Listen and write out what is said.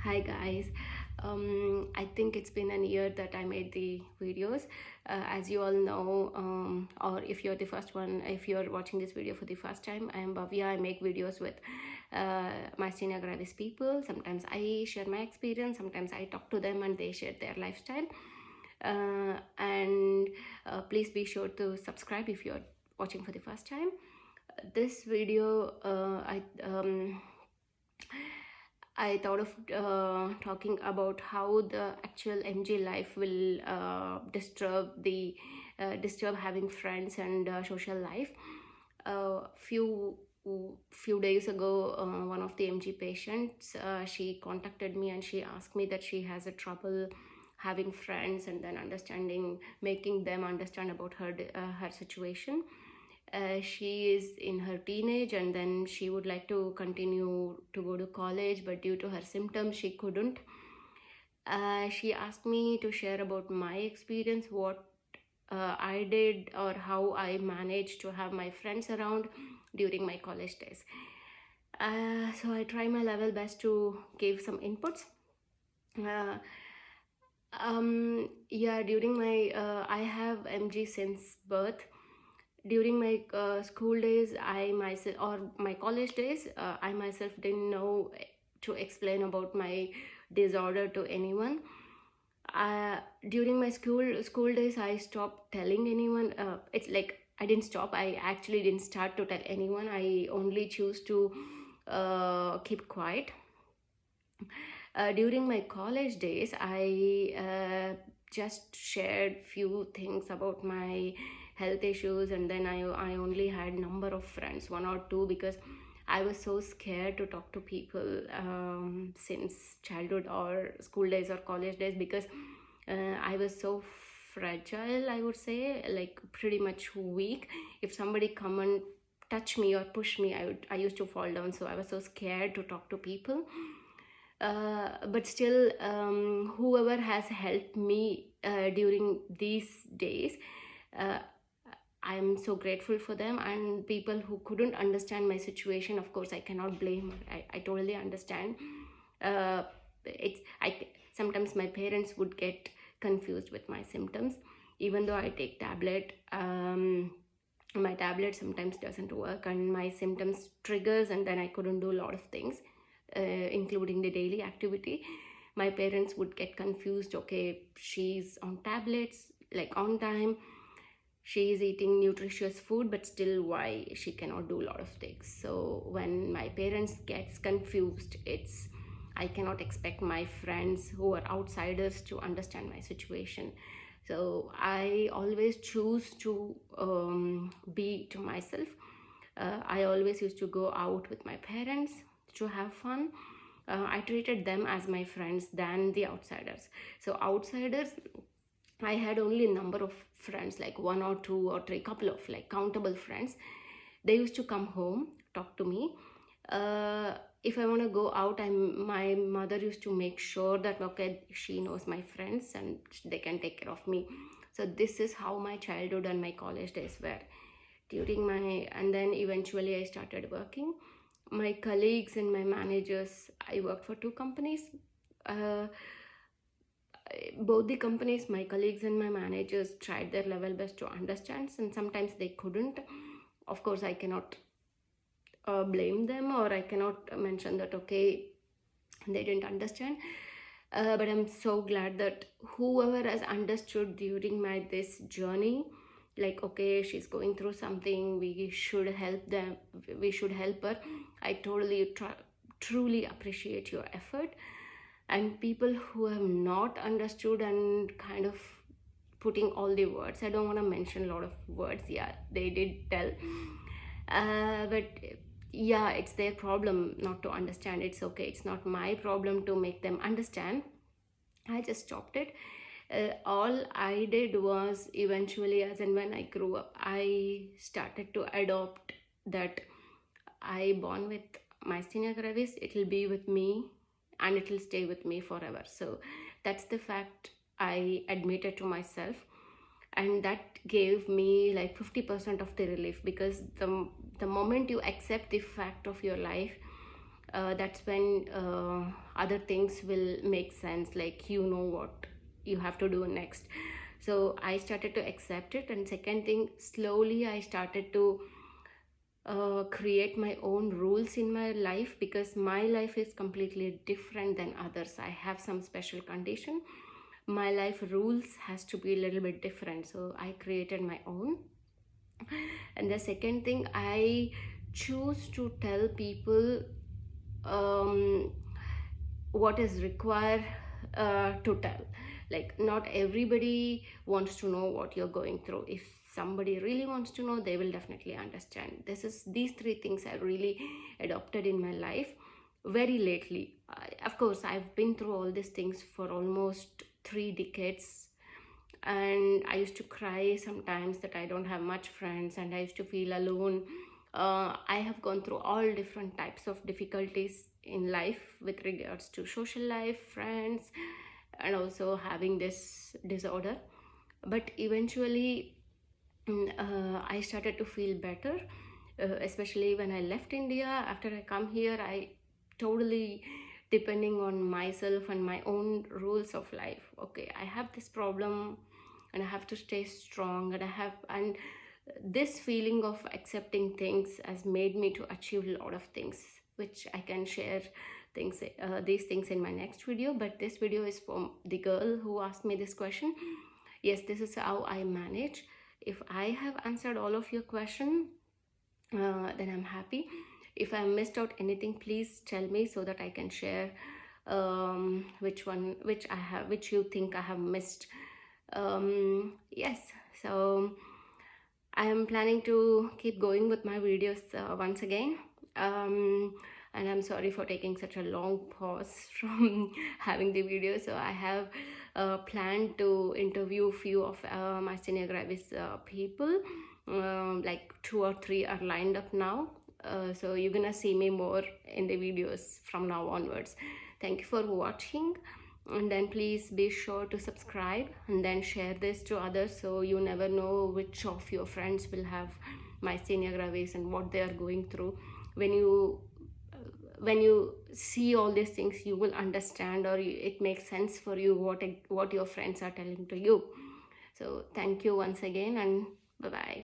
Hi guys. I think it's been a year that I made the videos. As you all know, or if you're the first one, if you're watching this video for the first time, I am Bhavya. I make videos with myasthenia gravis people. Sometimes I share my experience, sometimes I talk to them and they share their lifestyle. And please be sure to subscribe if you're watching for the first time. This video, I thought of talking about how the actual MG life will disturb having friends and social life. Few days ago, one of the MG patients, she contacted me and she asked me that she has a trouble having friends and then making them understand about her situation. She is in her teenage and then she would like to continue to go to college, but due to her symptoms she couldn't. She asked me to share about my experience, what I did or how I managed to have my friends around during my college days. So I try my level best to give some inputs. uh, During my I have MG since birth. During my school days, I myself, or my college days, I myself didn't know to explain about my disorder to anyone. During my school days, I stopped telling anyone. It's like I didn't stop, I actually didn't start to tell anyone. I only choose to keep quiet. During my college days, I just shared few things about my health issues, and then I only had number of friends, one or two, because I was so scared to talk to people since childhood or school days or college days, because I was so fragile, I would say, like pretty much weak. If somebody come and touch me or push me, I used to fall down. So I was so scared to talk to people. But still, whoever has helped me during these days, uh, I'm so grateful for them. And people who couldn't understand my situation, of course I cannot blame. I totally understand. It's I Sometimes my parents would get confused with my symptoms, even though I take tablet. My tablet sometimes doesn't work and my symptoms triggers, and then I couldn't do a lot of things, including the daily activity. My parents would get confused. Okay, she's on tablets like on time, she is eating nutritious food, but still why she cannot do a lot of things. So when my parents gets confused, it's I cannot expect my friends who are outsiders to understand my situation. So I always choose to be to myself. I always used to go out with my parents to have fun. I treated them as my friends than the outsiders. So outsiders, I had only a number of friends, like one or two or three, couple of like countable friends. They used to come home, talk to me. If I want to go out, my mother used to make sure that okay, she knows my friends and they can take care of me. So this is how my childhood and my college days were. And then eventually I started working. My colleagues and my managers, I worked for two companies. Uh, Both the companies, my colleagues and my managers tried their level best to understand, and sometimes they couldn't. Of course I cannot blame them, or I cannot mention that okay, they didn't understand. But I'm so glad that whoever has understood during my this journey, like okay, she's going through something, we should help them, we should help her. I totally truly appreciate your effort. And people who have not understood and kind of putting all the words, I don't want to mention a lot of words, yeah, they did tell, but yeah, it's their problem not to understand. It's okay, it's not my problem to make them understand. I just stopped it. All I did was eventually, as and when I grew up, I started to adopt that I born with myasthenia gravis, it will be with me and it will stay with me forever. So that's the fact I admitted to myself, and that gave me like 50% of the relief, because the moment you accept the fact of your life, that's when other things will make sense, like you know what you have to do next. So I started to accept it. And second thing, slowly I started to create my own rules in my life, because my life is completely different than others. I have some special condition. My life rules has to be a little bit different, so I created my own. And the second thing, I choose to tell people um, what is required to tell. Like, not everybody wants to know what you're going through. If somebody really wants to know, they will definitely understand. These three things I really adopted in my life very lately. Of course, I've been through all these things for almost 3 decades, and I used to cry sometimes that I don't have much friends, and I used to feel alone. I have gone through all different types of difficulties in life with regards to social life, friends, and also having this disorder. But eventually, I started to feel better, especially when I left India. After I come here, I totally depending on myself and my own rules of life. Okay, I have this problem and I have to stay strong, and this feeling of accepting things has made me to achieve a lot of things, which I can share these things in my next video. But this video is from the girl who asked me this question. Yes, this is how I manage. If I have answered all of your question, then I'm happy. If I missed out anything, please tell me so that I can share which you think I have missed. Yes, so I am planning to keep going with my videos once again. And I'm sorry for taking such a long pause from having the video. So I have planned to interview few of myasthenia gravis people. Like 2 or 3 are lined up now. So you're gonna see me more in the videos from now onwards. Thank you for watching, and then please be sure to subscribe and then share this to others, so you never know which of your friends will have myasthenia gravis and what they are going through. When you see all these things, you will understand, or it makes sense for you what your friends are telling to you. So thank you once again, and bye bye.